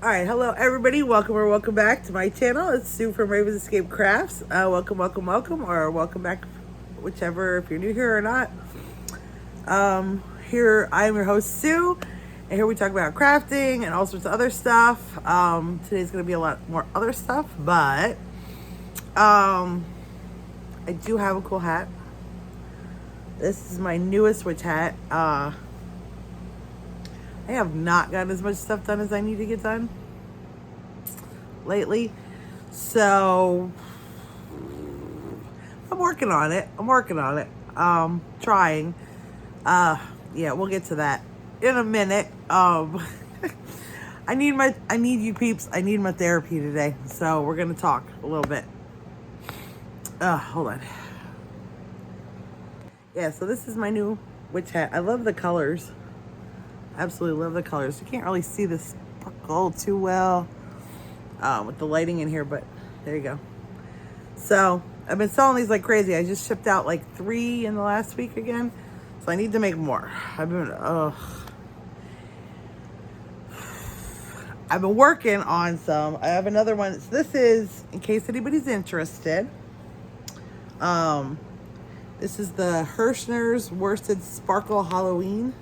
All right, hello everybody. Welcome or welcome back to my channel. It's Sue from Ravens Escape Crafts. Welcome, or welcome back, whichever if you're new here or not. Here I am your host Sue, and here we talk about crafting and all sorts of other stuff. Today's going to be a lot more other stuff, but I do have a cool hat. This is my newest witch hat. I have not gotten as much stuff done as I need to get done lately. So I'm working on it. Trying. Yeah, we'll get to that in a minute. I need you peeps. I need my therapy today. So we're gonna talk a little bit. Hold on. Yeah, so this is my new witch hat. I love the colors. Absolutely love the colors. You can't really see this sparkle too well with the lighting in here, but there you go. So I've been selling these like crazy. I just shipped out like 3 in the last week again, so I need to make more. I've been working on some. I have another one. So this is, in case anybody's interested, this is the Hirschner's Worsted Sparkle Halloween.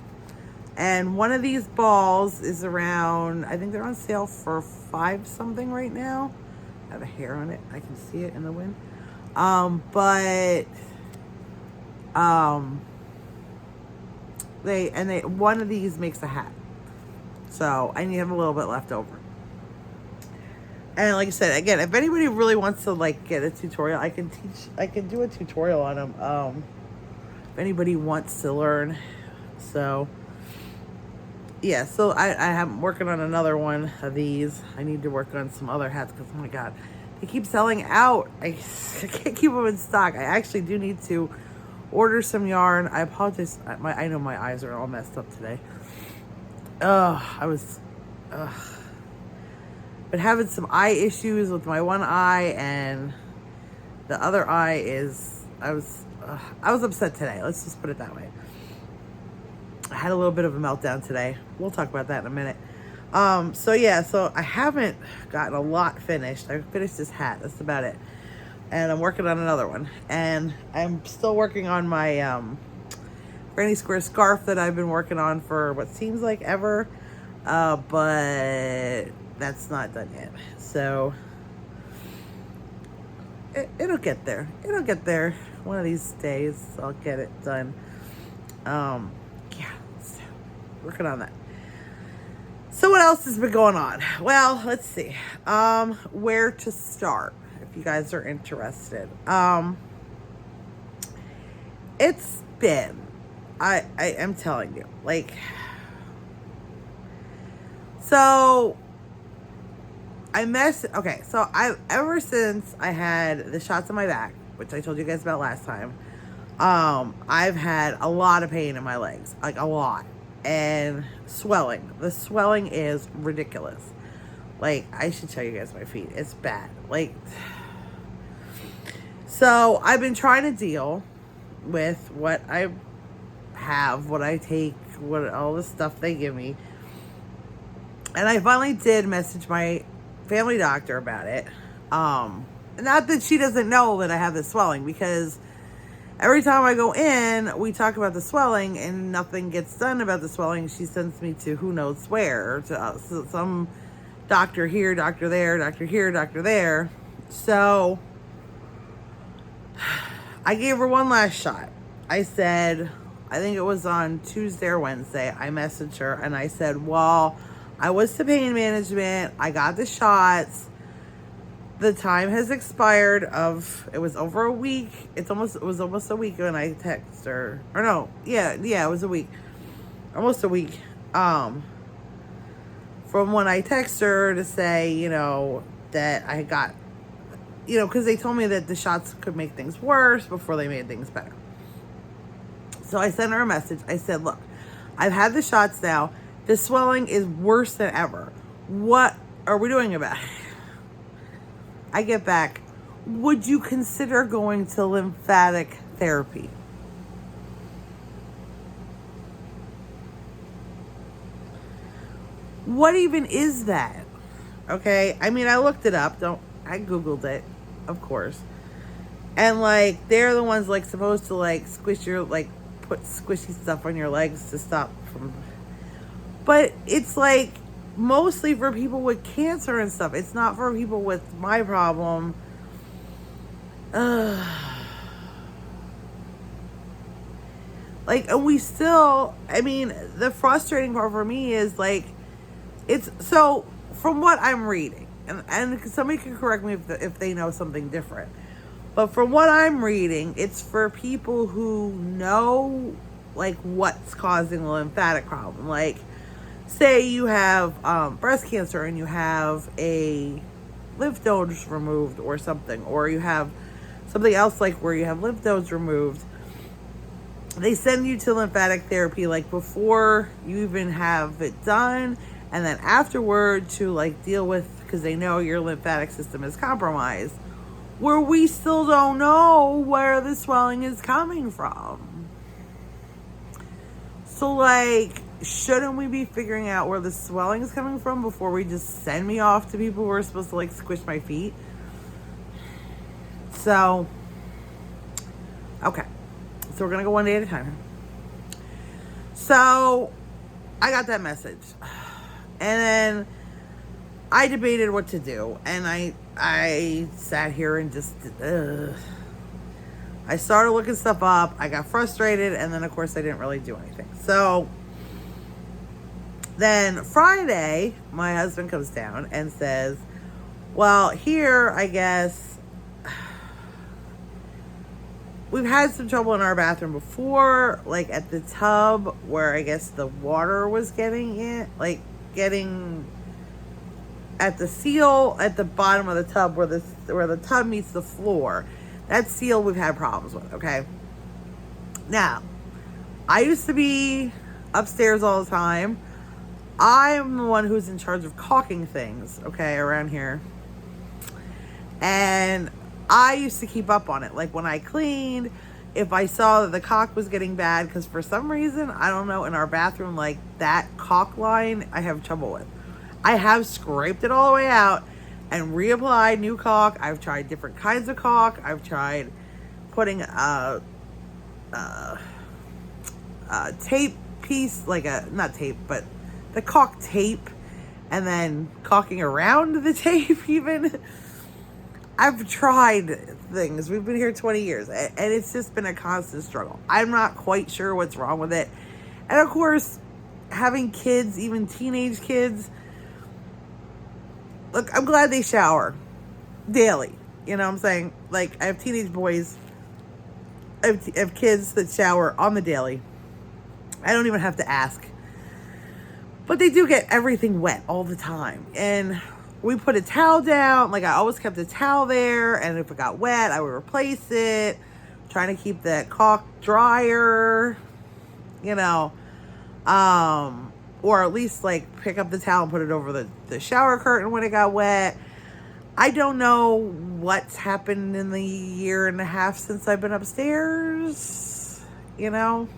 And one of these balls is around, I think they're on sale for $5 something right now. I have a hair on it. I can see it in the wind. One of these makes a hat. So I need to have a little bit left over. And like I said, again, if anybody really wants to like get a tutorial, I can do a tutorial on them. If anybody wants to learn. So yeah, so I'm working on another one of these. I need to work on some other hats because, oh my God, they keep selling out. I can't keep them in stock. I actually do need to order some yarn. I apologize. I know my eyes are all messed up today. Been having some eye issues with my one eye, and the other eye is, I was upset today. Let's just put it that way. I had a little bit of a meltdown today. We'll talk about that in a minute. So I haven't gotten a lot finished. I finished this hat. That's about it. And I'm working on another one. And I'm still working on my Granny Square scarf that I've been working on for what seems like ever. But that's not done yet. So it'll get there. It'll get there. One of these days I'll get it done. Yeah, so working on that. So what else has been going on? Well, let's see. Where to start if you guys are interested. It's been, I am telling you, like, so ever since I had the shots on my back, which I told you guys about last time, I've had a lot of pain in my legs, like a lot, and swelling. The swelling is ridiculous. Like, I should show you guys my feet. It's bad. Like, so I've been trying to deal with what I have, what I take, what all the stuff they give me. And I finally did message my family doctor about it. Not that she doesn't know that I have this swelling, because every time I go in, we talk about the swelling and nothing gets done about the swelling. She sends me to who knows where, to some doctor here, doctor there, doctor here, doctor there. So I gave her one last shot. I said, I think it was on Tuesday or Wednesday, I messaged her and I said, well, I was to pain management. I got the shots. The time has expired it was over a week. It was almost a week when I texted her. Or no, yeah, it was a week. Almost a week. From when I texted her to say, that I got, because they told me that the shots could make things worse before they made things better. So I sent her a message. I said, look, I've had the shots now. The swelling is worse than ever. What are we doing about it? I get back, would you consider going to lymphatic therapy? What even is that? Okay. I mean, I looked it up. I Googled it, of course. And like, they're the ones like supposed to like squish your, like, put squishy stuff on your legs to stop from. But it's like mostly for people with cancer and stuff. It's not for people with my problem. Like, and we still, I mean, the frustrating part for me is like, it's so from what I'm reading, and somebody can correct me if they know something different. But from what I'm reading, it's for people who know like what's causing the lymphatic problem. Like, say you have breast cancer and you have a lymph nodes removed or something, or you have something else like where you have lymph nodes removed. They send you to lymphatic therapy like before you even have it done, and then afterward to like deal with, because they know your lymphatic system is compromised, where we still don't know where the swelling is coming from. So like, shouldn't we be figuring out where the swelling is coming from before we just send me off to people who are supposed to like squish my feet? So, okay. So we're going to go one day at a time. So I got that message. And then I debated what to do. And I sat here and just, I started looking stuff up. I got frustrated. And then, of course, I didn't really do anything. So then Friday, my husband comes down and says, well, here, I guess, we've had some trouble in our bathroom before, like at the tub where I guess the water was getting at the seal at the bottom of the tub where the tub meets the floor. That seal we've had problems with, okay? Now, I used to be upstairs all the time. I'm the one who's in charge of caulking things, okay, around here. And I used to keep up on it. Like when I cleaned, if I saw that the caulk was getting bad, because for some reason, I don't know, in our bathroom, like that caulk line, I have trouble with. I have scraped it all the way out and reapplied new caulk. I've tried different kinds of caulk. I've tried putting a tape piece, like not tape, but the caulk tape, and then caulking around the tape even. I've tried things. We've been here 20 years, and it's just been a constant struggle. I'm not quite sure what's wrong with it. And of course, having kids, even teenage kids, look, I'm glad they shower daily. You know what I'm saying? Like, I have teenage boys. I have kids that shower on the daily. I don't even have to ask. But they do get everything wet all the time. And we put a towel down. Like, I always kept a towel there. And if it got wet, I would replace it. Trying to keep that caulk drier. You know. Or at least, like, pick up the towel and put it over the shower curtain when it got wet. I don't know what's happened in the year and a half since I've been upstairs. You know.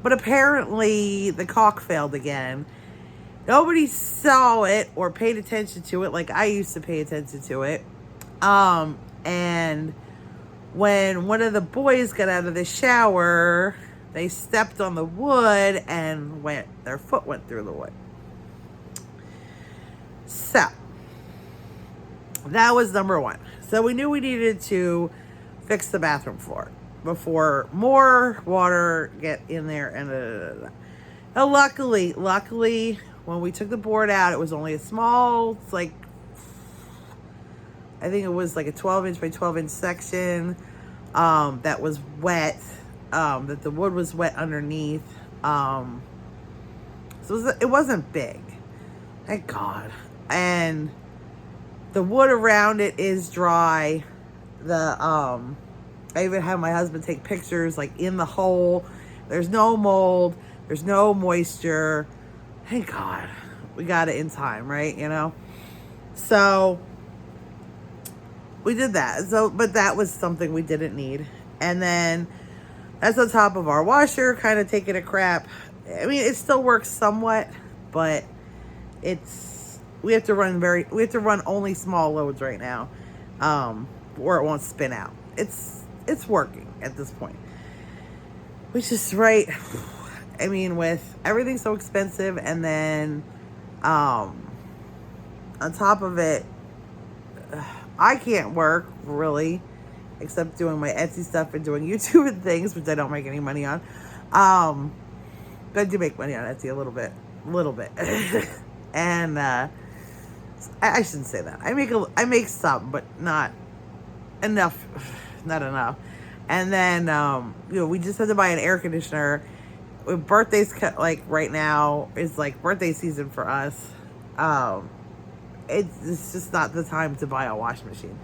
But apparently, the caulk failed again. Nobody saw it or paid attention to it like I used to pay attention to it. And when one of the boys got out of the shower, they stepped on the wood and their foot went through the wood. So, that was number one. So we knew we needed to fix the bathroom floor before more water get in there. And Now, luckily, when we took the board out, it was only a small, it's like, I think it was like a 12-inch by 12-inch section that was wet, that the wood was wet underneath. So it wasn't big. Thank God. And the wood around it is dry. I even had my husband take pictures, like, in the hole. There's no mold. There's no moisture. Thank God. We got it in time, right? You know? So, we did that. But that was something we didn't need. And then, that's on top of our washer, kind of taking a crap. I mean, it still works somewhat, but it's we have to run only small loads right now, or it won't spin out. It's working at this point, which is right. I mean, with everything so expensive, and then on top of it, I can't work really, except doing my Etsy stuff and doing YouTube and things, which I don't make any money on. But I do make money on Etsy a little bit, and I shouldn't say that. I make some, but not enough, not enough. And then we just had to buy an air conditioner. With birthdays, like right now is like birthday season for us. It's just not the time to buy a washing machine.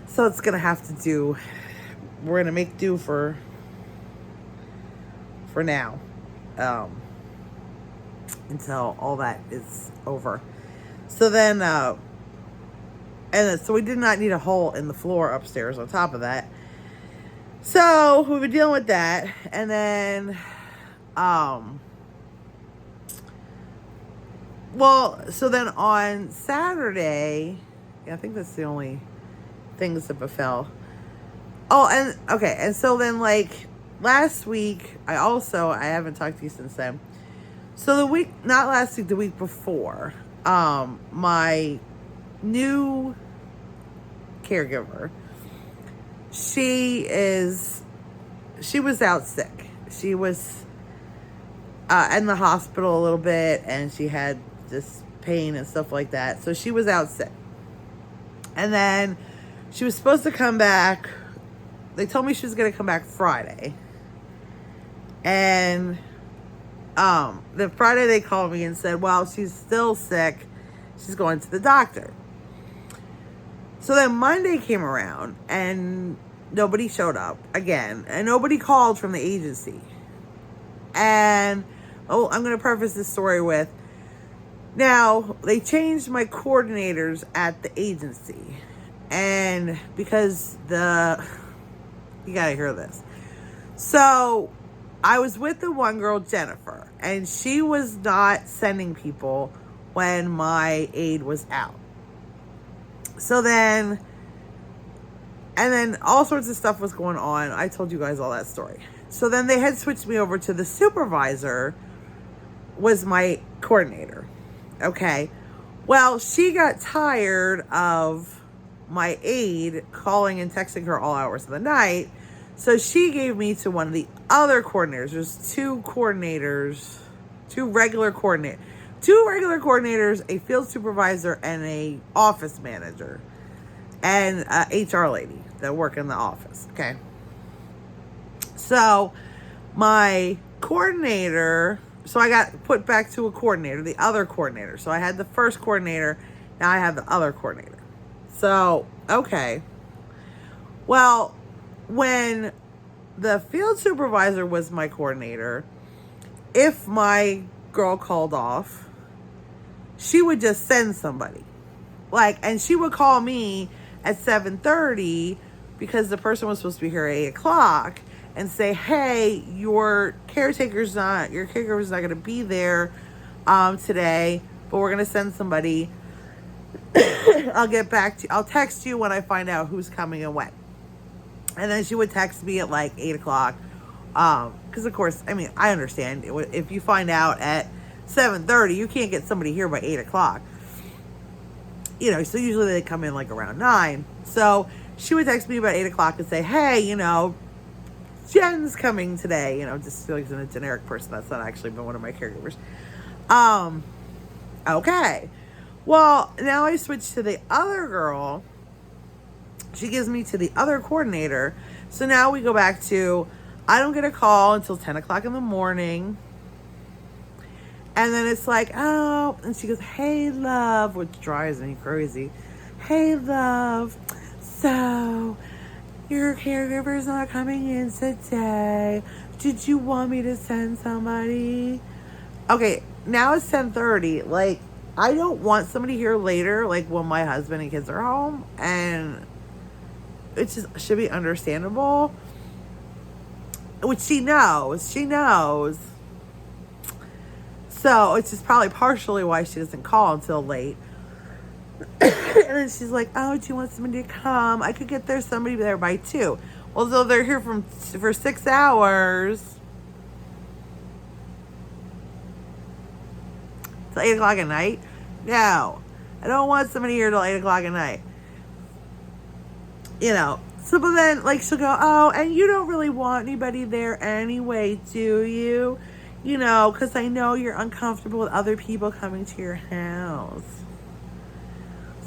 So it's gonna have to do. We're gonna make do for now, until all that is over. So then, so we did not need a hole in the floor upstairs. On top of that, so we've been dealing with that, and then, so then on Saturday, I think that's the only things that befell. Oh, and so then like last week, I haven't talked to you since then. So not last week, the week before, my new caregiver, she was out sick. She was in the hospital a little bit, and she had this pain and stuff like that. So she was out sick. And then she was supposed to come back. They told me she was going to come back Friday. And the Friday they called me and said, well, she's still sick. She's going to the doctor. So then Monday came around and nobody showed up again. And nobody called from the agency. And, I'm going to preface this story with, now, they changed my coordinators at the agency. And because you gotta hear this. So, I was with the one girl, Jennifer, and she was not sending people when my aide was out. So then, and then all sorts of stuff was going on. I told you guys all that story. So then they had switched me over to the supervisor, was my coordinator. Okay. Well, she got tired of my aide calling and texting her all hours of the night. So she gave me to one of the other coordinators. There's two regular coordinators, a field supervisor, and a office manager, and a HR lady that work in the office. Okay. So my coordinator, so I got put back to a coordinator, the other coordinator. So I had the first coordinator, now I have the other coordinator. So, okay. Well, when the field supervisor was my coordinator, if my girl called off, she would just send somebody. And she would call me at 7:30 because the person was supposed to be here at 8 o'clock and say, hey, your caregiver's not going to be there today, but we're going to send somebody. I'll get back to you. I'll text you when I find out who's coming and when. And then she would text me at 8 o'clock. Because, of course, I understand. If you find out at 7:30, you can't get somebody here by 8 o'clock. So usually they come in around 9. So she would text me about 8 o'clock and say, hey, Jen's coming today. Just like a generic person. That's not actually been one of my caregivers. Okay. Well, now I switched to the other girl. She gives me to the other coordinator. So now we go back to, I don't get a call until 10 o'clock in the morning. And then it's and she goes, hey, love, which drives me crazy. Hey, love, so your caregiver's not coming in today. Did you want me to send somebody? Okay, now it's 10:30. I don't want somebody here later, when my husband and kids are home. And it just should be understandable. Which she knows. So it's just probably partially why she doesn't call until late. And then she's like, oh, do you want somebody to come? I could get there somebody there by 2. Well, so they're here for 6 hours. Till 8 o'clock at night? No. I don't want somebody here till 8 o'clock at night. You know. So, but then, like, she'll go, oh, and you don't really want anybody there anyway, do you? You know, because I know you're uncomfortable with other people coming to your house.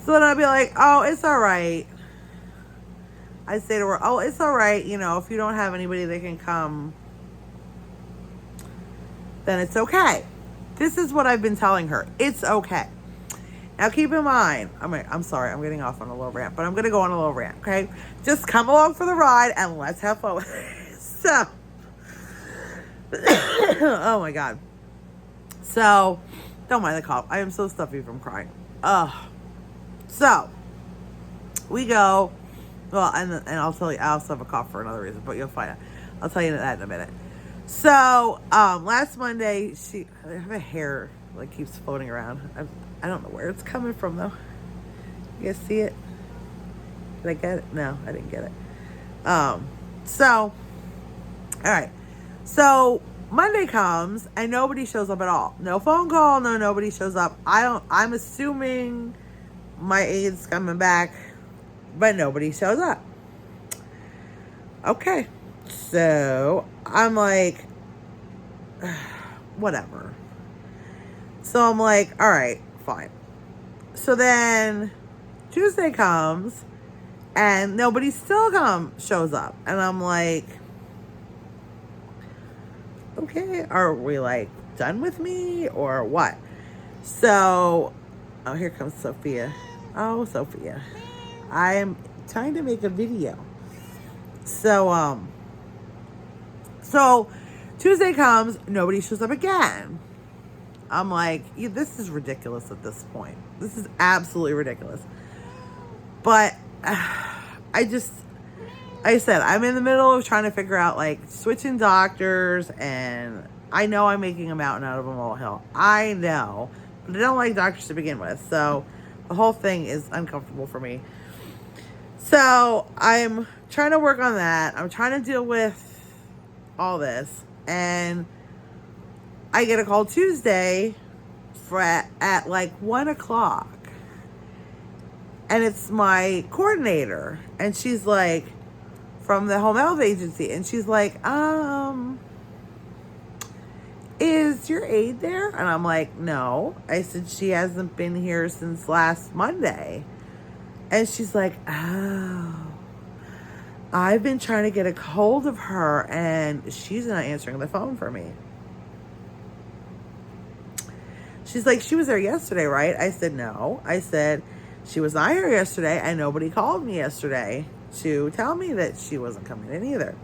So then I'll be like, oh, it's all right. I say to her, oh, it's all right. You know, if you don't have anybody that can come, then it's okay. This is what I've been telling her. It's okay. Now, keep in mind, I'm sorry, I'm getting off on a little rant, but I'm going to go on a little rant, okay? Just come along for the ride and let's have fun. So, oh my God. So, don't mind the cough. I am so stuffy from crying. So, we go, well, and I'll tell you, I also have a cough for another reason, but you'll find out. I'll tell you that in a minute. So, last Monday, I have a hair, like, keeps floating around. I don't know where it's coming from, though. You guys see it? Did I get it? No, I didn't get it. So, all right. So, Monday comes, and nobody shows up at all. No phone call, nobody shows up. I'm assuming my aide's coming back, but nobody shows up. Okay. So, I'm like, whatever. So, I'm like, all right, fine. So then Tuesday comes and nobody still shows up. And I'm like, okay, are we like done with me or what? So, oh, here comes Sophia. Oh, Sophia. I'm trying to make a video. So Tuesday comes, nobody shows up again. I'm like, this is ridiculous at this point. This is absolutely ridiculous. But I said, I'm in the middle of trying to figure out, like, switching doctors, and I know I'm making a mountain out of a molehill. I know. But I don't like doctors to begin with. So the whole thing is uncomfortable for me. So I'm trying to work on that. I'm trying to deal with all this. And I get a call Tuesday at like 1 o'clock. And it's my coordinator. And she's like, from the home health agency. And she's like, is your aide there? And I'm like, no. I said, she hasn't been here since last Monday. And she's like, oh, I've been trying to get a hold of her and she's not answering the phone for me. She's like, she was there yesterday, right? I said, no. I said, she was not here yesterday and nobody called me yesterday to tell me that she wasn't coming in either.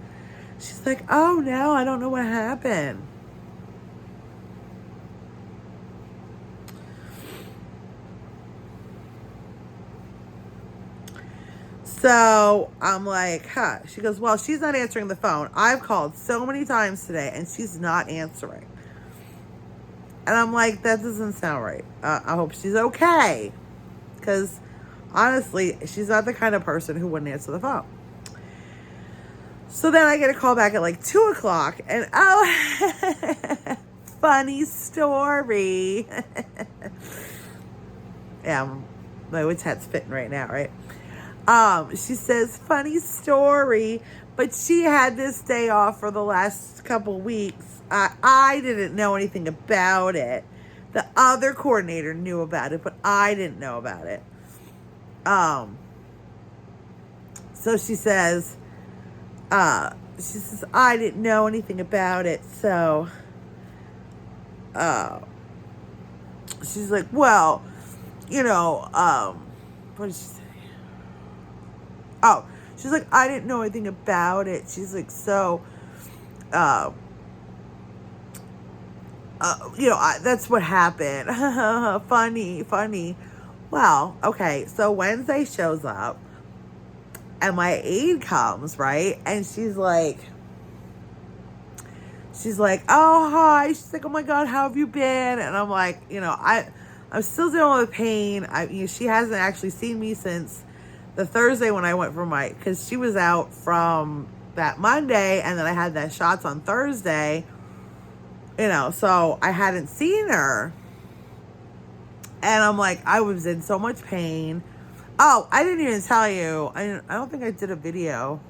She's like, oh, no, I don't know what happened. So I'm like, huh. She goes, well, she's not answering the phone. I've called so many times today and she's not answering. And I'm like, that doesn't sound right. I hope she's okay. Because honestly, she's not the kind of person who wouldn't answer the phone. So then I get a call back at like 2 o'clock. And oh, funny story. Yeah, my witch hat's fitting right now, right? She says, funny story, but she had this day off for the last couple weeks. I didn't know anything about it. The other coordinator knew about it, but I didn't know about it. So she says, I didn't know anything about it. So, she's like, well, you know, what did she say? Oh, she's like, I didn't know anything about it. She's like, so, you know, that's what happened. funny. Well, okay. So Wednesday shows up and my aide comes, right? And she's like, she's like, oh, hi. She's like, oh my God, how have you been? And I'm like, I'm still dealing with pain. She hasn't actually seen me since the Thursday when I went for because she was out from that Monday, and then I had that shots on Thursday, so I hadn't seen her. And I'm like, I was in so much pain. Oh, I didn't even tell you. I don't think I did a video.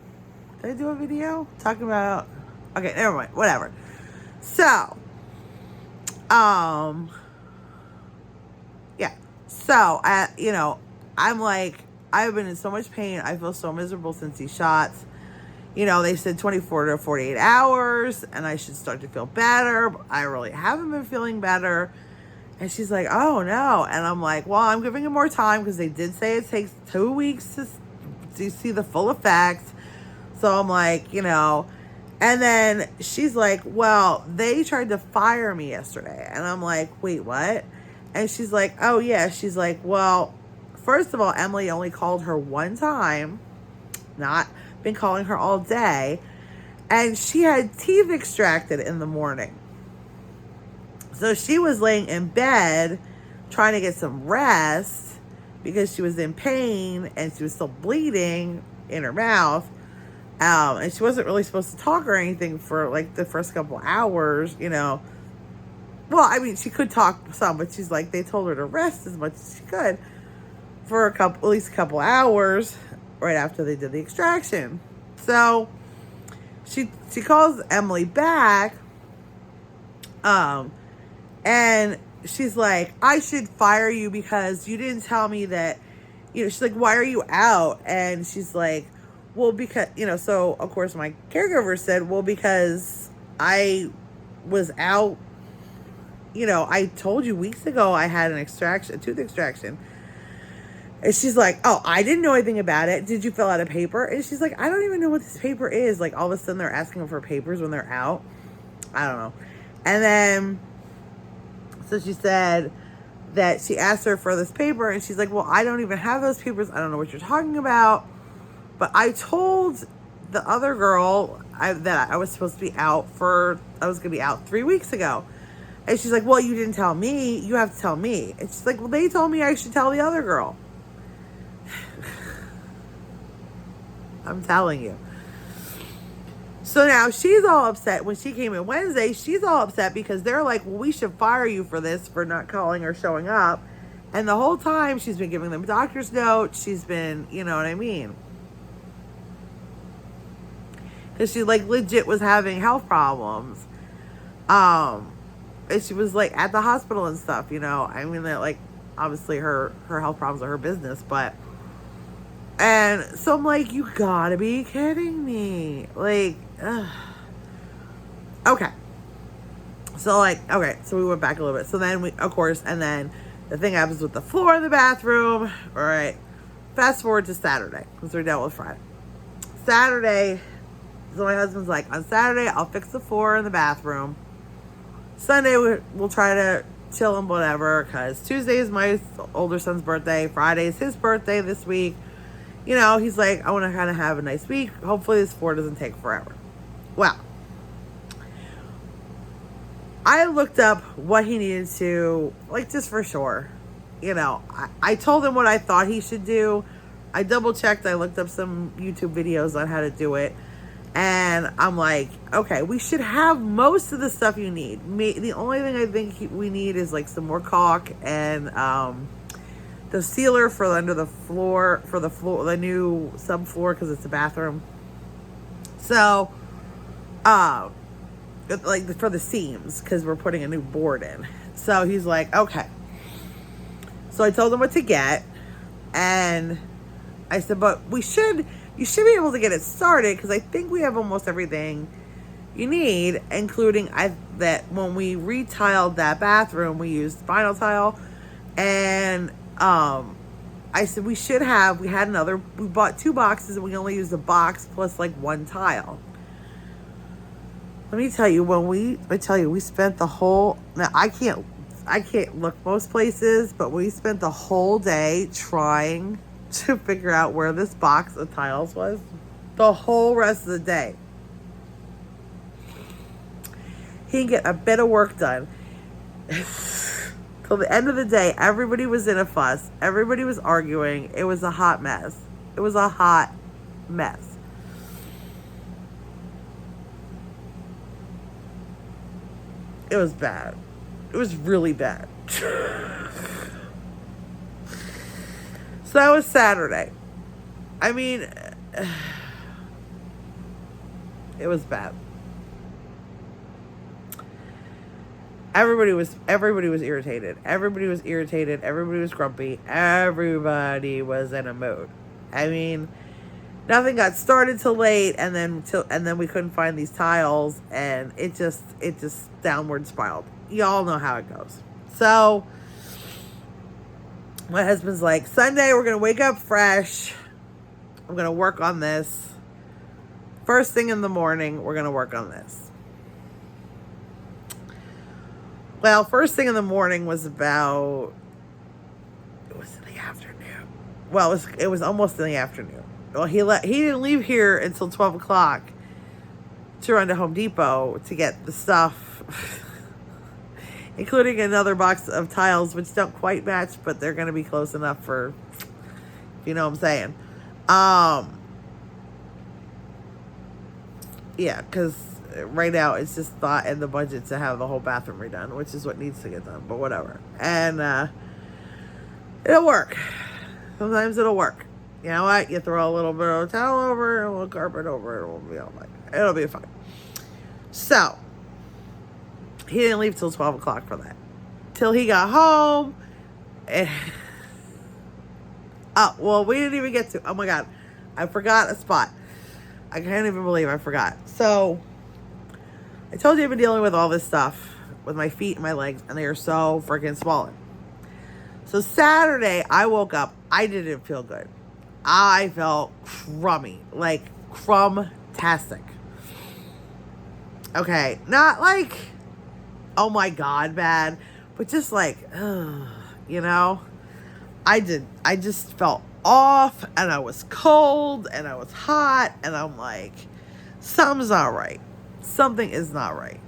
Did I do a video talking about? Okay, never mind. Whatever. So, yeah. So, I'm like, I've been in so much pain. I feel so miserable since these shots. They said 24 to 48 hours, and I should start to feel better. But I really haven't been feeling better. And she's like, oh, no. And I'm like, well, I'm giving it more time because they did say it takes 2 weeks to see the full effects. So I'm like, And then she's like, well, they tried to fire me yesterday. And I'm like, wait, what? And she's like, oh, yeah. She's like, well, first of all, Emily only called her one time. Not been calling her all day. And she had teeth extracted in the morning. So she was laying in bed trying to get some rest because she was in pain and she was still bleeding in her mouth. And she wasn't really supposed to talk or anything for like the first couple hours, Well, I mean, she could talk some, but she's like, they told her to rest as much as she could for at least a couple hours right after they did the extraction. So she calls Emily back. And she's like, I should fire you because you didn't tell me that, she's like, why are you out? And she's like, well, because, so of course my caregiver said, well, because I was out, I told you weeks ago I had a tooth extraction. And she's like, oh, I didn't know anything about it. Did you fill out a paper? And she's like, I don't even know what this paper is. Like all of a sudden they're asking for papers when they're out. I don't know. And then, so she said that she asked her for this paper, and she's like, well, I don't even have those papers. I don't know what you're talking about. But I told the other girl that I was supposed to be out I was going to be out 3 weeks ago. And she's like, well, you didn't tell me. You have to tell me. And she's like, well, they told me I should tell the other girl. I'm telling you. So now she's all upset. When she came in Wednesday, she's all upset because they're like, well, we should fire you for this, for not calling or showing up. And the whole time she's been giving them doctor's notes. She's been, you know what I mean? Because she like legit was having health problems. And she was like at the hospital and stuff, I mean, that like obviously her health problems are her business, and so I'm like, you gotta be kidding me. Like, ugh. Okay. So we went back a little bit. So then and then the thing happens with the floor in the bathroom. All right. Fast forward to Saturday, because we're dealt with Friday. Saturday, so my husband's like, on Saturday, I'll fix the floor in the bathroom. Sunday, we'll try to chill and whatever, because Tuesday is my older son's birthday. Friday is his birthday this week. He's like, I want to kind of have a nice week. Hopefully this floor doesn't take forever. Well, I looked up what he needed to, like, just for sure. I told him what I thought he should do. I double checked. I looked up some YouTube videos on how to do it. And I'm like, okay, we should have most of the stuff you need. The only thing I think we need is like some more caulk and the sealer for under the floor, the new subfloor, because it's a bathroom. So, like for the seams, because we're putting a new board in. So he's like, okay. So I told him what to get, and I said, but you should be able to get it started, because I think we have almost everything you need, including that when we retiled that bathroom, we used vinyl tile, and I said we bought 2 boxes, and we only used a box plus like 1 tile. Let me tell you, we spent the whole, now I can't look most places, but we spent the whole day trying to figure out where this box of tiles was. The whole rest of the day. He didn't get a bit of work done. Till the end of the day, everybody was in a fuss. Everybody was arguing. It was a hot mess. It was a hot mess. It was bad. It was really bad. So that was Saturday. I mean, it was bad. Everybody was irritated. Everybody was irritated. Everybody was grumpy. Everybody was in a mood. I mean, nothing got started till late, and then we couldn't find these tiles, and it just downward spiraled. Y'all know how it goes. So my husband's like, Sunday we're gonna wake up fresh. I'm gonna work on this. First thing in the morning, we're gonna work on this. Well, first thing in the morning was about, it was in the afternoon. Well, it was almost in the afternoon. Well, he didn't leave here until 12 o'clock to run to Home Depot to get the stuff, including another box of tiles, which don't quite match, but they're going to be close enough for, you know what I'm saying. Yeah, because right now it's just not in the budget to have the whole bathroom redone, which is what needs to get done, but whatever. And it'll work. Sometimes it'll work. You know what? You throw a little bit of towel over it, a little carpet over it, it'll be all right. It'll be fine. So he didn't leave till 12 o'clock for that. Till he got home. And oh, well, we didn't even get to, oh my God, I forgot a spot. I can't even believe I forgot. So I told you I've been dealing with all this stuff with my feet and my legs, and they are so freaking swollen. So Saturday, I woke up. I didn't feel good. I felt crummy, like crumb-tastic. Okay, not like, oh my God, bad, but just like, you know, I just felt off, and I was cold, and I was hot, and I'm like, something's not right. Something is not right.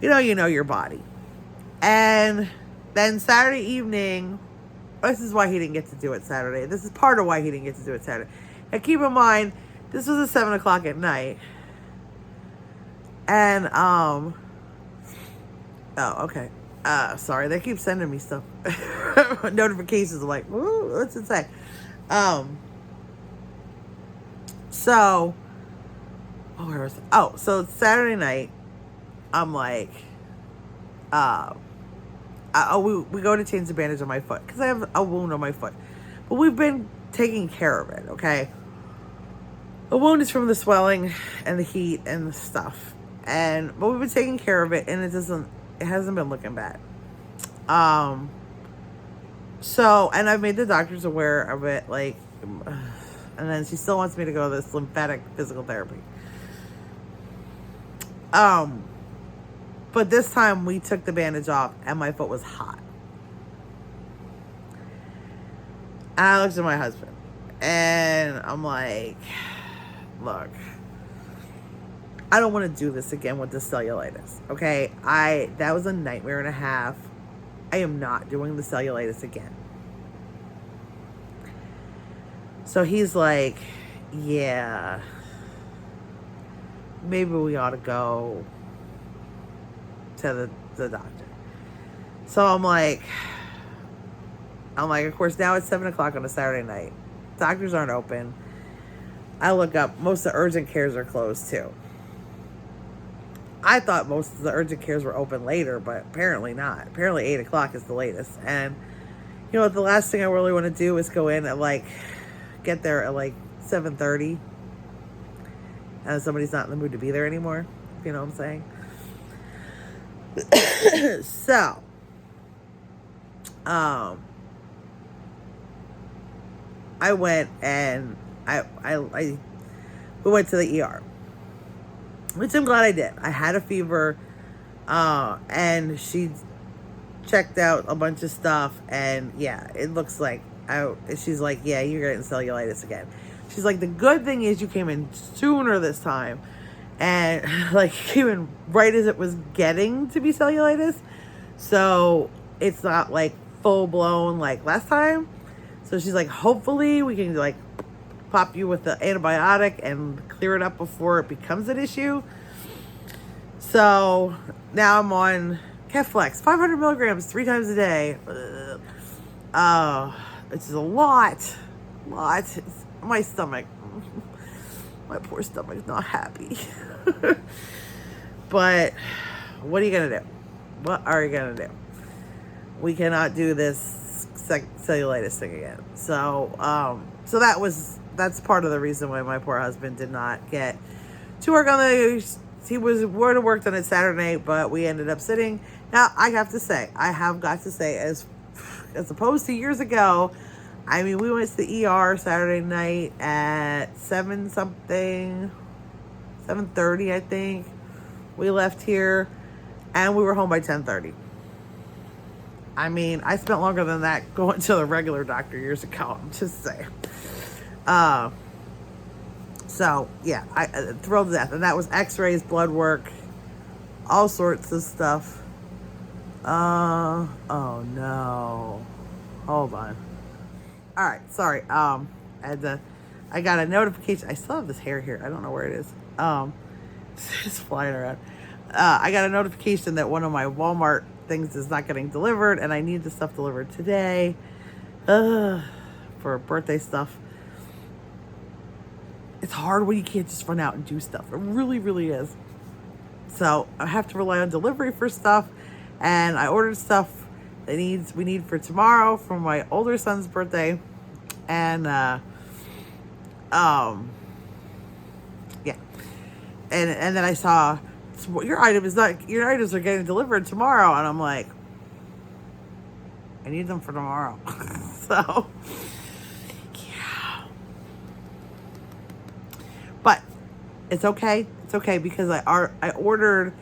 You know your body. And then Saturday evening, this is why he didn't get to do it Saturday. This is part of why he didn't get to do it Saturday. And keep in mind, this was at 7 o'clock at night. And, oh, okay. Sorry, they keep sending me stuff. Notifications. I'm like, ooh, what's it say? So, where was it? Oh, so Saturday night, I'm like, we go to change the bandage on my foot because I have a wound on my foot, but we've been taking care of it. Okay, the wound is from the swelling and the heat and the stuff, but we've been taking care of it, and it hasn't been looking bad. So, and I've made the doctors aware of it, like, and then she still wants me to go to this lymphatic physical therapy. But this time we took the bandage off and my foot was hot. And I looked at my husband and I'm like, look, I don't want to do this again with the cellulitis. Okay. That was a nightmare and a half. I am not doing the cellulitis again. So he's like, yeah, maybe we ought to go to the doctor. So I'm like, of course, now it's 7 o'clock on a Saturday night. Doctors aren't open. I look up, most of the urgent cares are closed too. I thought most of the urgent cares were open later, but apparently not. Apparently 8 o'clock is the latest. And you know what, the last thing I really want to do is go in and get there at 7:30. And somebody's not in the mood to be there anymore. You know what I'm saying? So, I went and we went to the ER, which I'm glad I did. I had a fever, and she checked out a bunch of stuff, and yeah, it looks like she's like, yeah, you're getting cellulitis again. She's like, the good thing is you came in sooner this time, And like came in right as it was getting to be cellulitis. So it's not like full blown like last time. So she's like, hopefully we can like pop you with the antibiotic and clear it up before it becomes an issue. So now I'm on Keflex, 500 milligrams 3 times a day. It's a lot. It's my stomach. My poor stomach's not happy. But what are you going to do? What are you going to do? We cannot do this cellulitis thing again. So, so that's part of the reason why my poor husband did not get to work on he would have worked on it Saturday, but we ended up sitting. Now, I have got to say, as opposed to years ago, I mean, we went to the ER Saturday night at 7:30, I think. We left here, and we were home by 10:30. I mean, I spent longer than that going to the regular doctor years ago. I'm just saying. So, yeah, I thrilled to death. And that was x-rays, blood work, all sorts of stuff. Oh, no. Hold on. All right, sorry. I got a notification. I still have this hair here. I don't know where it is. It's flying around. I got a notification that one of my Walmart things is not getting delivered, and I need the stuff delivered today for birthday stuff. It's hard when you can't just run out and do stuff. It really, really is. So I have to rely on delivery for stuff, and I ordered stuff that we need for tomorrow for my older son's birthday, and yeah, and then I saw your items are getting delivered tomorrow, and I'm like, I need them for tomorrow. So yeah, but it's okay. It's okay because I ordered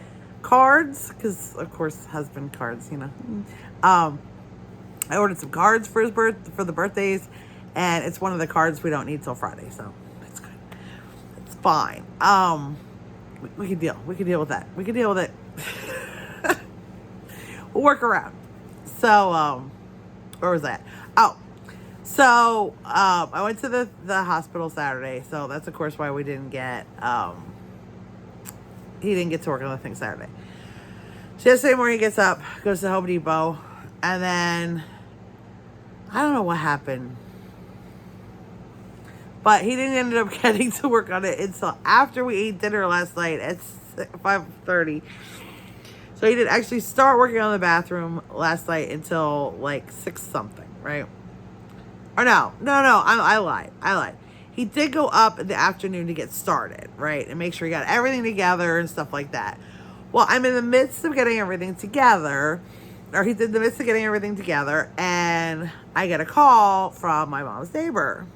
cards because of course husband cards, you know. I ordered some cards for for the birthdays, and it's one of the cards we don't need till Friday, so it's good. It's fine. We can deal. We can deal with that. We can deal with it. We'll work around. So, where was that? Oh, so I went to the hospital Saturday. So that's of course why we didn't get he didn't get to work on the thing Saturday. So yesterday morning he gets up, goes to Home Depot, and then I don't know what happened, but he didn't end up getting to work on it until after we ate dinner last night at 5:30. So he didn't actually start working on the bathroom last night until like 6 something, right? Or no, I lied. He did go up in the afternoon to get started, right? And make sure he got everything together and stuff like that. Well, I'm in the midst of getting everything together, or he's in the midst of getting everything together, and I get a call from my mom's neighbor.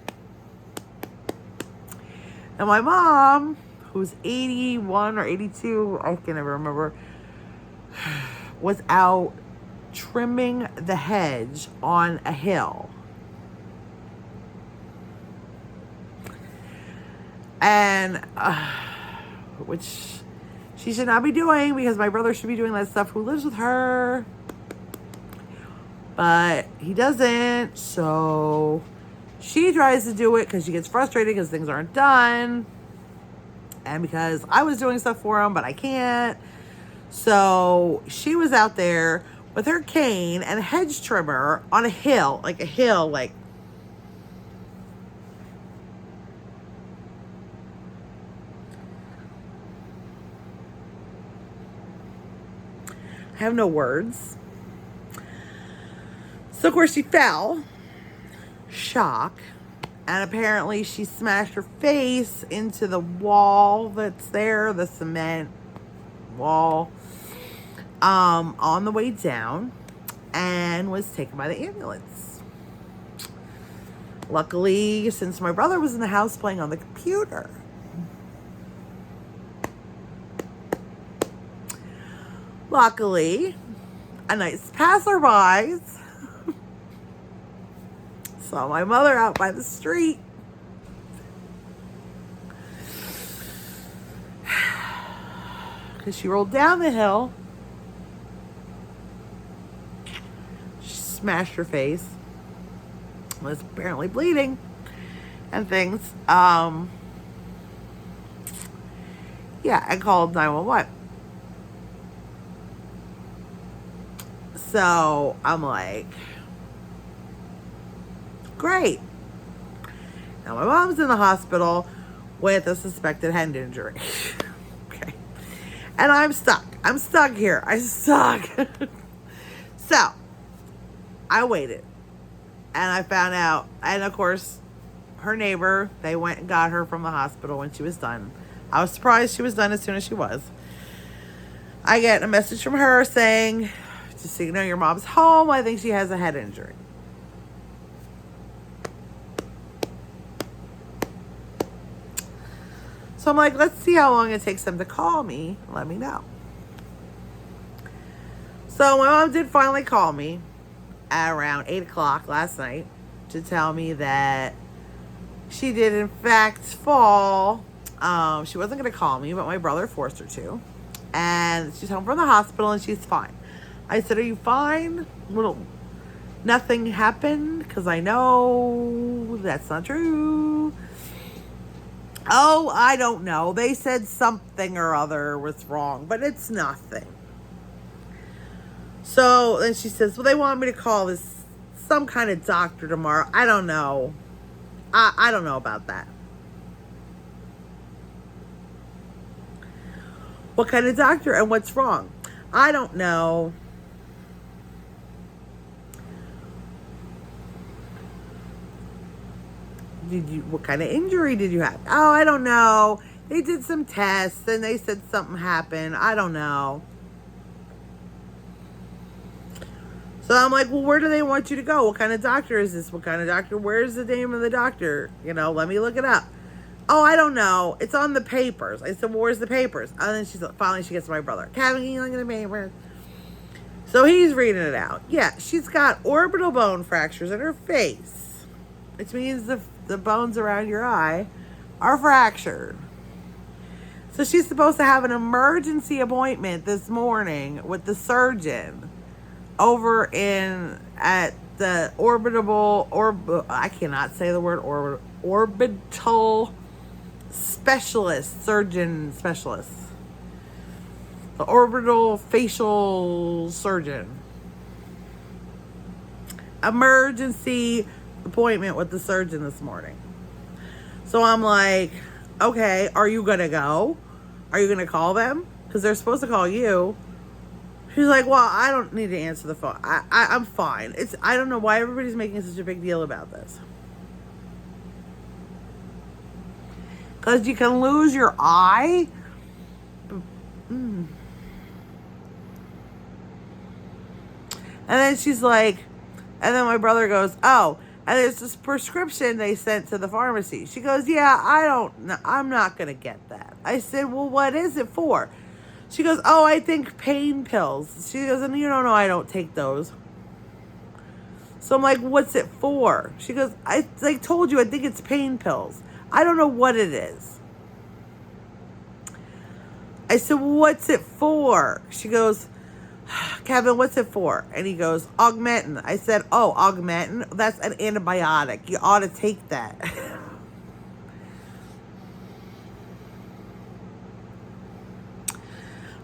And my mom, who's 81 or 82, I can never remember, was out trimming the hedge on a hill. And, which she should not be doing because my brother should be doing that stuff who lives with her. But he doesn't, so she tries to do it because she gets frustrated because things aren't done. And because I was doing stuff for him, but I can't. So she was out there with her cane and a hedge trimmer on a hill, like I have no words. So of course she fell. Shock. And apparently she smashed her face into the wall that's there, the cement wall, on the way down, and was taken by the ambulance. Luckily, since my brother was in the house playing on the computer, a nice passerby saw my mother out by the street. Because she rolled down the hill. She smashed her face. Was apparently bleeding and things. Yeah, I called 911. So I'm like, great. Now my mom's in the hospital with a suspected head injury. Okay. And I'm stuck. I'm stuck here. I'm stuck. So I waited. And I found out. And of course, her neighbor, they went and got her from the hospital when she was done. I was surprised she was done as soon as she was. I get a message from her saying, just so you know, your mom's home. I think she has a head injury. So I'm like, let's see how long it takes them to call me. Let me know. So my mom did finally call me at around 8 o'clock last night to tell me that she did in fact fall. She wasn't going to call me, but my brother forced her to. And she's home from the hospital and she's fine. I said, are you fine? Well, nothing happened? Because I know that's not true. Oh, I don't know. They said something or other was wrong, but it's nothing. So then she says, well, they want me to call this some kind of doctor tomorrow. I don't know. I don't know about that. What kind of doctor and what's wrong? I don't know. What kind of injury did you have? Oh, I don't know. They did some tests and they said something happened. I don't know. So I'm like, well, where do they want you to go? What kind of doctor is this? What kind of doctor? Where's the name of the doctor? You know, let me look it up. Oh, I don't know. It's on the papers. I said, well, where's the papers? And then finally she gets to my brother. Kevin, can you look at the papers? So he's reading it out. Yeah, she's got orbital bone fractures in her face, which means the bones around your eye are fractured. So she's supposed to have an emergency appointment this morning with the surgeon over at the I cannot say the word orbital surgeon specialist. The orbital facial surgeon. Emergency appointment with the surgeon this morning. So I'm like, okay, are you gonna go? Are you gonna call them? Because they're supposed to call you. She's like, well, I don't need to answer the phone. I'm fine. I don't know why everybody's making such a big deal about this. Because you can lose your eye. And then she's like, and then my brother goes, oh, and there's this prescription they sent to the pharmacy. She goes, yeah, I'm not going to get that. I said, well, what is it for? She goes, oh, I think pain pills. She goes, and you don't know I don't take those. So I'm like, what's it for? She goes, I told you, I think it's pain pills. I don't know what it is. I said, what's it for? She goes, Kevin, what's it for? And he goes, Augmentin. I said, oh, Augmentin? That's an antibiotic. You ought to take that.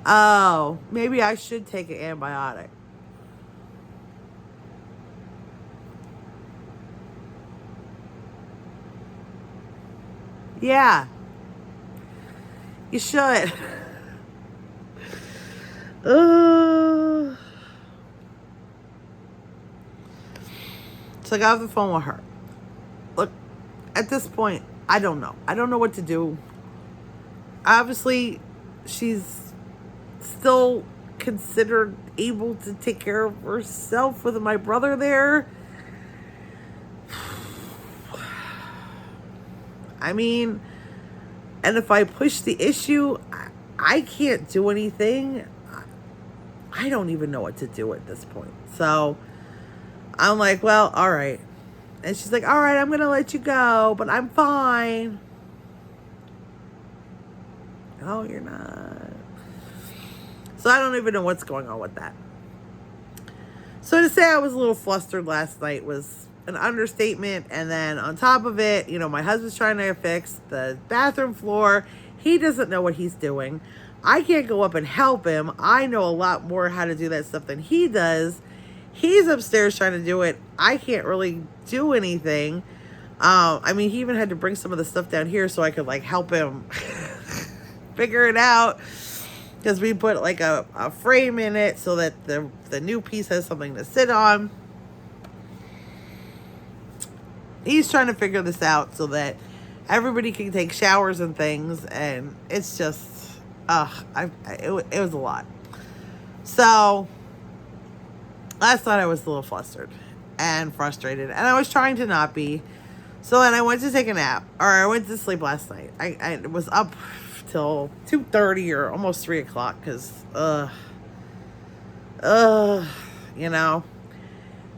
Oh, maybe I should take an antibiotic. Yeah. You should. So I got off the phone with her. Look, at this point, I don't know. I don't know what to do. Obviously, she's still considered able to take care of herself with my brother there. I mean, and if I push the issue, I can't do anything. I don't even know what to do at this point. So I'm like, well, all right. And she's like, all right, I'm going to let you go, but I'm fine. Oh, you're not. So I don't even know what's going on with that. So to say I was a little flustered last night was an understatement. And then on top of it, my husband's trying to fix the bathroom floor. He doesn't know what he's doing. I can't go up and help him. I know a lot more how to do that stuff than he does. He's upstairs trying to do it. I can't really do anything. He even had to bring some of the stuff down here so I could help him figure it out. Because we put a frame in it so that the new piece has something to sit on. He's trying to figure this out so that everybody can take showers and things. And it's just, it was a lot. So last night I was a little flustered and frustrated. And I was trying to not be. So then I went to take a nap. Or I went to sleep last night. I was up till 2:30 or almost 3 o'clock because,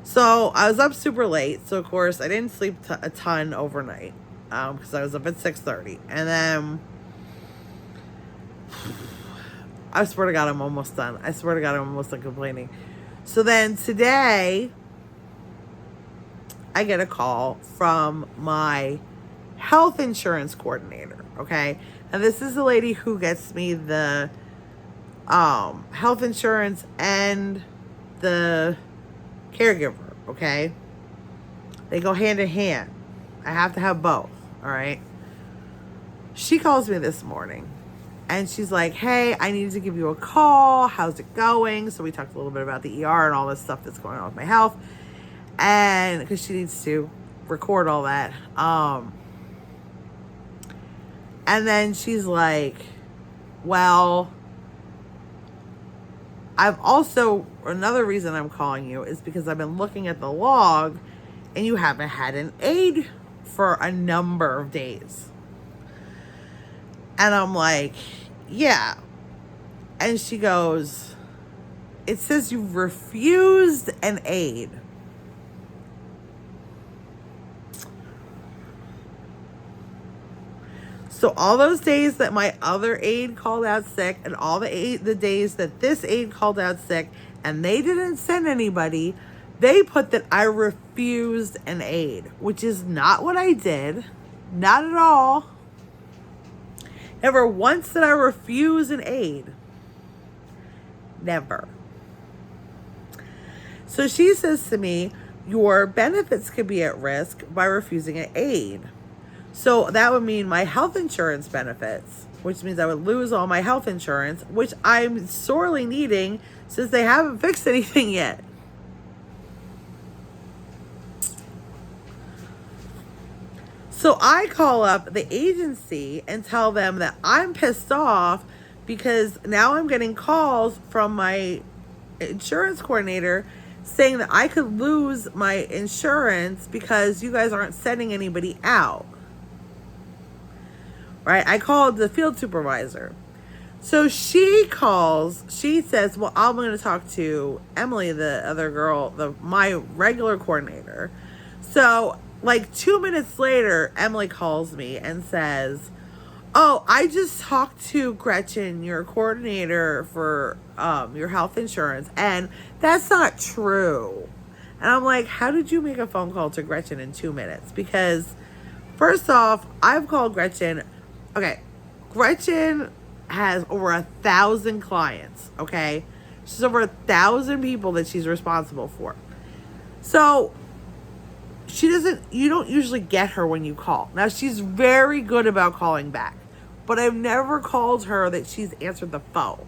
So I was up super late. So, of course, I didn't sleep a ton overnight because I was up at 6:30. And then, I swear to God, I'm almost done. I swear to God, I'm almost done complaining. So then today, I get a call from my health insurance coordinator, okay? And this is the lady who gets me the health insurance and the caregiver, okay? They go hand in hand. I have to have both, all right? She calls me this morning and she's like, hey, I need to give you a call. How's it going? So we talked a little bit about the ER and all this stuff that's going on with my health. And because she needs to record all that. And then she's like, well, another reason I'm calling you is because I've been looking at the log and you haven't had an aide for a number of days. And I'm like, yeah. And she goes, it says you refused an aide. So all those days that my other aide called out sick and all the days that this aide called out sick and they didn't send anybody, they put that I refused an aide, which is not what I did. Not at all. Never once did I refuse an aide. Never. So she says to me, your benefits could be at risk by refusing an aide. So that would mean my health insurance benefits, which means I would lose all my health insurance, which I'm sorely needing since they haven't fixed anything yet. So I call up the agency and tell them that I'm pissed off because now I'm getting calls from my insurance coordinator saying that I could lose my insurance because you guys aren't sending anybody out. Right? I called the field supervisor. So she says, well, I'm going to talk to Emily, the other girl, my regular coordinator. So 2 minutes later, Emily calls me and says, oh, I just talked to Gretchen, your coordinator for your health insurance, and that's not true. And I'm like, how did you make a phone call to Gretchen in 2 minutes? Because first off, I've called Gretchen. Okay, Gretchen has over 1,000 clients, okay? She's over 1,000 people that she's responsible for. So you don't usually get her when you call. Now, she's very good about calling back, but I've never called her that she's answered the phone,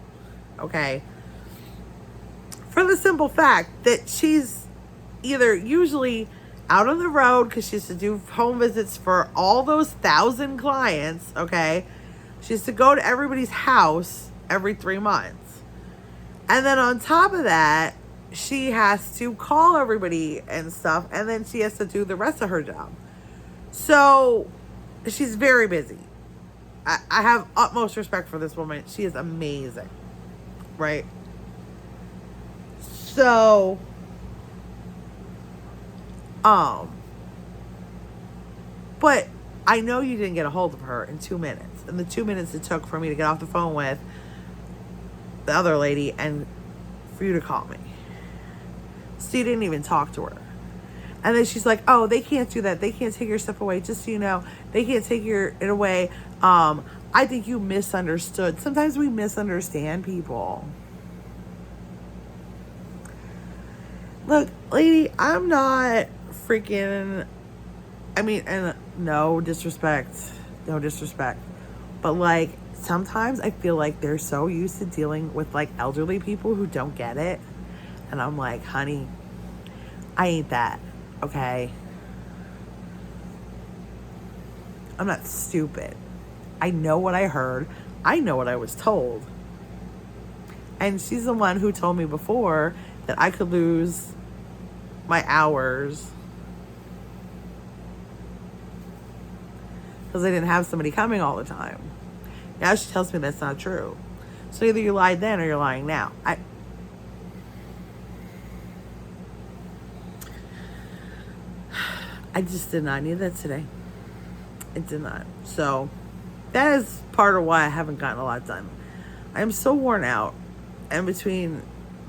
okay? For the simple fact that she's either usually out on the road because she has to do home visits for all those 1,000 clients, okay? She has to go to everybody's house every 3 months. And then on top of that, she has to call everybody and stuff, and then she has to do the rest of her job. So she's very busy. I have utmost respect for this woman. She is amazing, right? So but I know you didn't get a hold of her in 2 minutes. And the 2 minutes it took for me to get off the phone with the other lady, and for you to call me. So you didn't even talk to her. And then she's like, oh, they can't do that. They can't take your stuff away. Just so you know, they can't take it away. I think you misunderstood. Sometimes we misunderstand people. Look, lady, I'm not freaking, I mean, and no disrespect. But like, sometimes I feel like they're so used to dealing with like elderly people who don't get it. And I'm like, honey, I ain't that, okay? I'm not stupid. I know what I heard. I know what I was told. And she's the one who told me before that I could lose my hours because I didn't have somebody coming all the time. Now she tells me that's not true. So either you lied then or you're lying now. I just did not need that today. I did not. So that is part of why I haven't gotten a lot done. I am so worn out. And between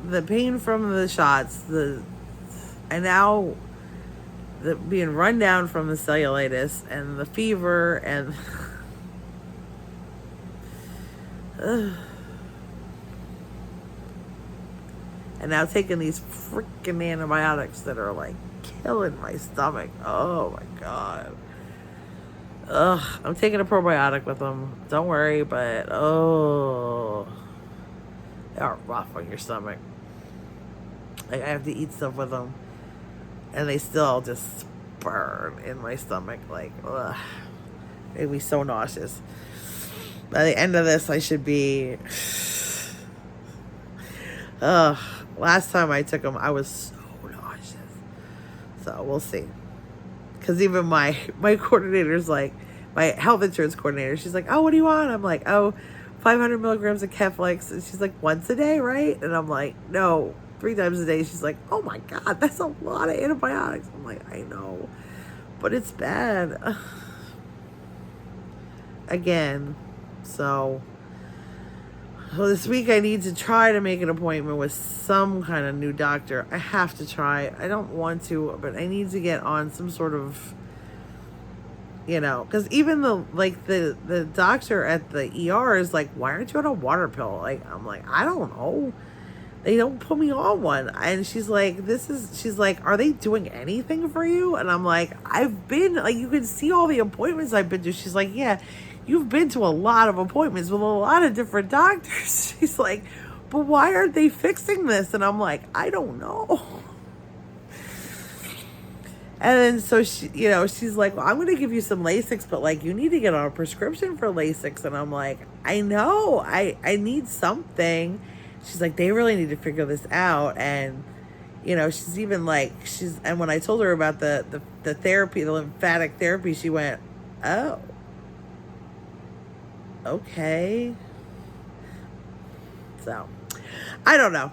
the pain from the shots, and now the being run down from the cellulitis and the fever and and now taking these freaking antibiotics that are like killing my stomach. Oh my God. Ugh, I'm taking a probiotic with them. Don't worry, but they are rough on your stomach. Like, I have to eat stuff with them, and they still just burn in my stomach. Like, ugh, made me so nauseous. By the end of this, I should be. Last time I took them, I was so nauseous. So we'll see. Because even my coordinator's like, my health insurance coordinator, she's like, oh, what do you want? I'm like, 500 milligrams of Keflex. And she's like, once a day, right? And I'm like, no, 3 times a day. She's like, oh my God, that's a lot of antibiotics. I'm like, I know, but it's bad. Again, so this week I need to try to make an appointment with some kind of new doctor. I have to try. I don't want to, but I need to get on some sort of, because even the doctor at the ER is like, why aren't you on a water pill? Like, I'm like, I don't know. They don't put me on one. And she's like, she's like, are they doing anything for you? And I'm like, I've been, like, you can see all the appointments I've been to. She's like, yeah, you've been to a lot of appointments with a lot of different doctors. She's like, but why aren't they fixing this? And I'm like, I don't know. And then so she, she's like, well, I'm going to give you some Lasix, but like, you need to get on a prescription for Lasix. And I'm like, I know, I need something. She's like, they really need to figure this out. And, she's even like, and when I told her about the therapy, the lymphatic therapy, she went, oh, okay. So, I don't know.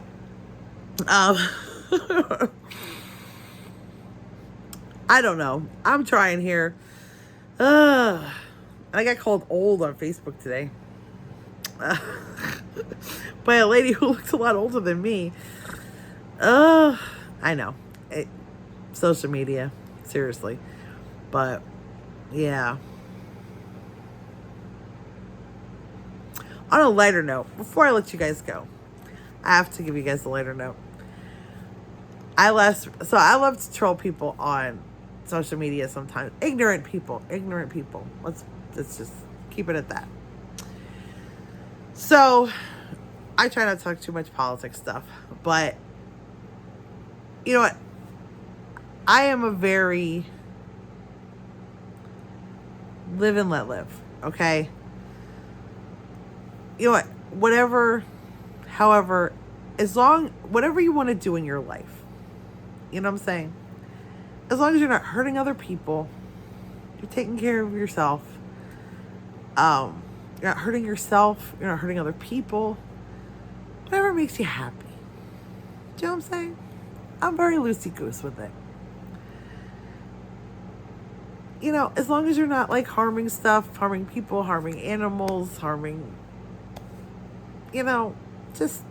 I don't know. I'm trying here. I got called old on Facebook today. By a lady who looks a lot older than me. I know. Social media. Seriously. But, yeah. On a lighter note, before I let you guys go, I have to give you guys a lighter note. I love to troll people on social media sometimes. Ignorant people. Let's just keep it at that. So, I try not to talk too much politics stuff, but you know what? I am a very live and let live, okay? You know what? However, whatever you want to do in your life, you know what I'm saying? As long as you're not hurting other people, you're taking care of yourself, you're not hurting yourself, you're not hurting other people, whatever makes you happy. Do you know what I'm saying? I'm very loosey-goose with it. As long as you're not like harming stuff, harming people, harming animals, harming, just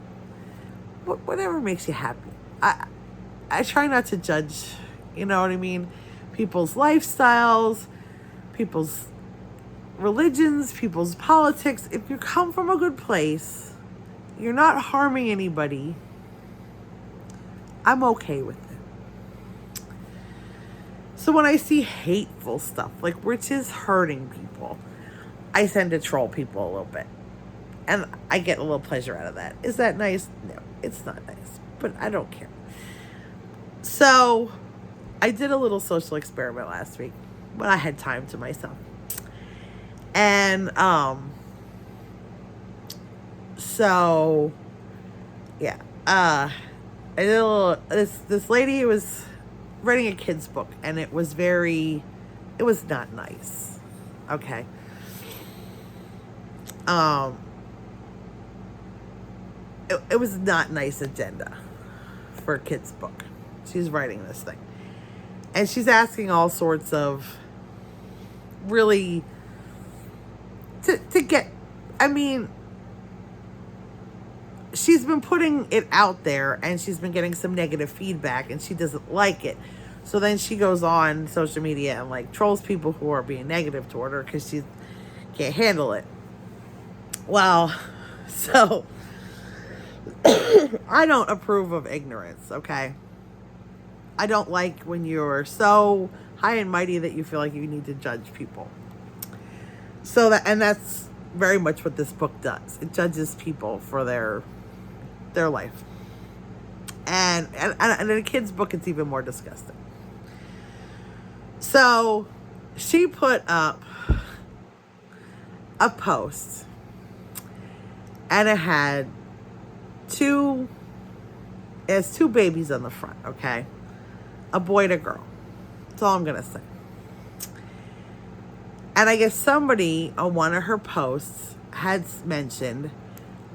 whatever makes you happy. I try not to judge, you know what I mean? People's lifestyles, people's religions, people's politics. If you come from a good place, you're not harming anybody, I'm okay with it. So when I see hateful stuff, like which is hurting people, I tend to troll people a little bit. And I get a little pleasure out of that. Is that nice? No, it's not nice. But I don't care. So I did a little social experiment last week when I had time to myself. And so yeah. I did a little this lady was writing a kid's book, and it was not nice. Okay. It was not nice agenda for a kid's book. She's writing this thing. And she's asking all sorts of really to get, I mean, she's been putting it out there and she's been getting some negative feedback and she doesn't like it. So then she goes on social media and like trolls people who are being negative toward her because she can't handle it. Well, so I don't approve of ignorance, okay? I don't like when you're so high and mighty that you feel like you need to judge people. So that's very much what this book does. It judges people for their life. And in a kid's book, it's even more disgusting. So she put up a post, and it had two babies on the front, okay? A boy and a girl. That's all I'm going to say. And I guess somebody on one of her posts had mentioned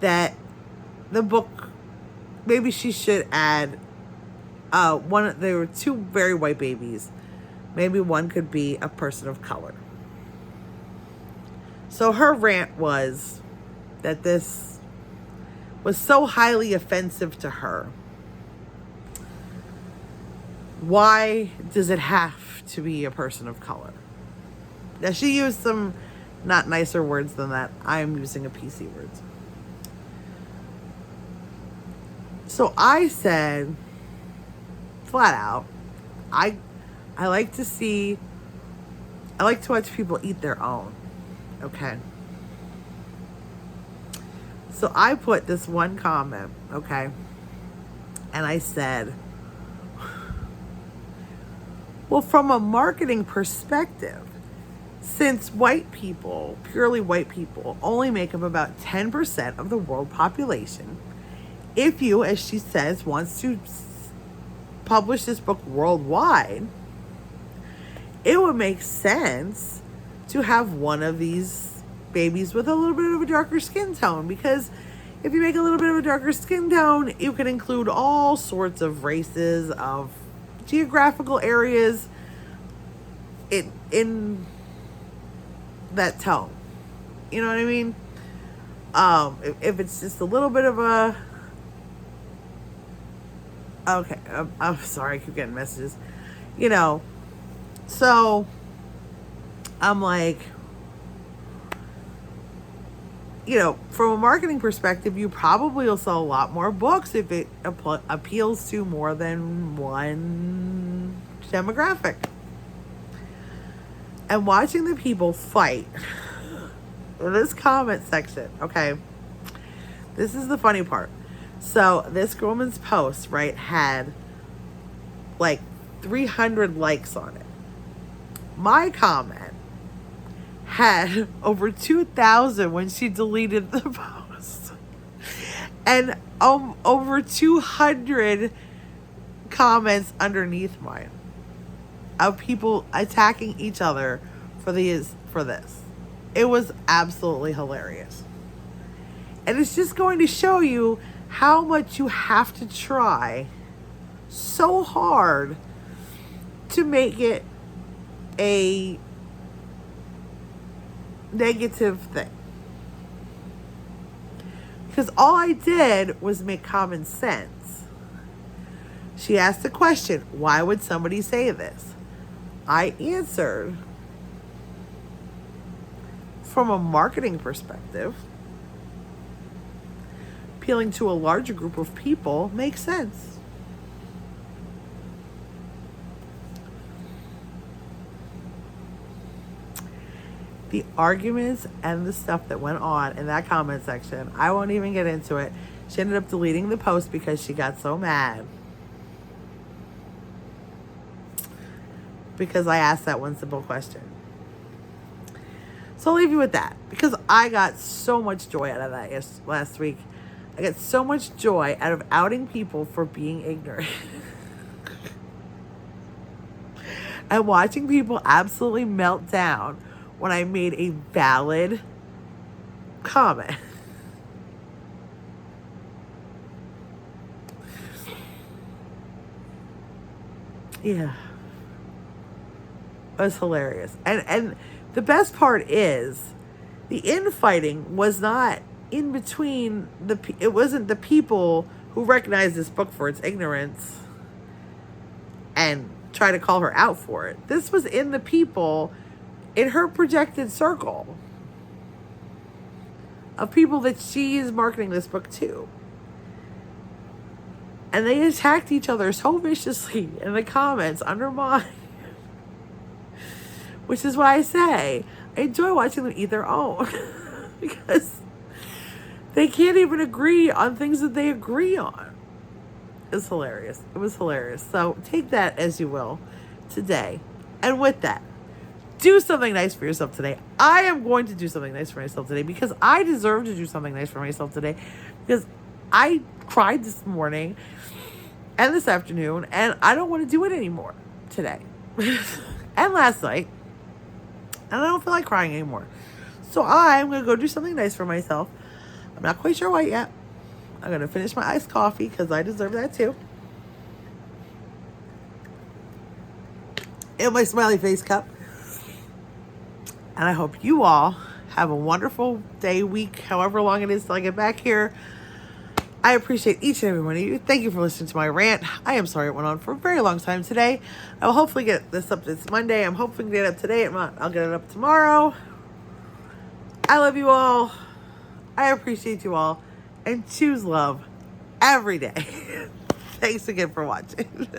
that the book, maybe she should add there were two very white babies. Maybe one could be a person of color. So her rant was that this was so highly offensive to her. Why does it have to be a person of color? Now, she used some not nicer words than that. I'm using a PC words. So I said, flat out, I like to watch people eat their own. Okay. So I put this one comment, okay? And I said, well, from a marketing perspective, since white people, purely white people, only make up about 10% of the world population, if you, as she says, wants to publish this book worldwide, it would make sense to have one of these babies with a little bit of a darker skin tone, because if you make a little bit of a darker skin tone, you can include all sorts of races, of geographical areas in that tone. You know what I mean? If it's just a little bit of a... Okay, I'm sorry, I keep getting messages. You know, so I'm like, you know, from a marketing perspective, you probably will sell a lot more books if it appeals to more than one demographic. And watching the people fight in this comment section, okay, this is the funny part. So this woman's post, right, had like 300 likes on it. My comment had over 2,000 when she deleted the post. And over 200 comments underneath mine of people attacking each other for this. It was absolutely hilarious. And it's just going to show you how much you have to try so hard to make it a negative thing. Because all I did was make common sense. She asked the question, why would somebody say this? I answered, from a marketing perspective, appealing to a larger group of people makes sense. The arguments and the stuff that went on in that comment section, I won't even get into it. She ended up deleting the post because she got so mad. Because I asked that one simple question. So I'll leave you with that. Because I got so much joy out of that last week. I got so much joy out of outing people for being ignorant. And watching people absolutely melt down when I made a valid comment. Yeah. It was hilarious. And the best part is the infighting was not in between it wasn't the people who recognized this book for its ignorance and try to call her out for it. This was in the people in her projected circle of people that she is marketing this book to. And they attacked each other so viciously in the comments under mine. Which is why I say I enjoy watching them eat their own. Because they can't even agree on things that they agree on. It's hilarious. It was hilarious. So take that as you will today. And with that, do something nice for yourself today. I am going to do something nice for myself today because I deserve to do something nice for myself today. Because I cried this morning and this afternoon and I don't want to do it anymore today. And last night. And I don't feel like crying anymore. So I'm going to go do something nice for myself. I'm not quite sure what yet. I'm going to finish my iced coffee because I deserve that too. In my smiley face cup. And I hope you all have a wonderful day, week, however long it is till I get back here. I appreciate each and every one of you. Thank you for listening to my rant. I am sorry it went on for a very long time today. I will hopefully get this up this Monday. I'm hoping to get it up today. If not, I'll get it up tomorrow. I love you all. I appreciate you all. And choose love every day. Thanks again for watching.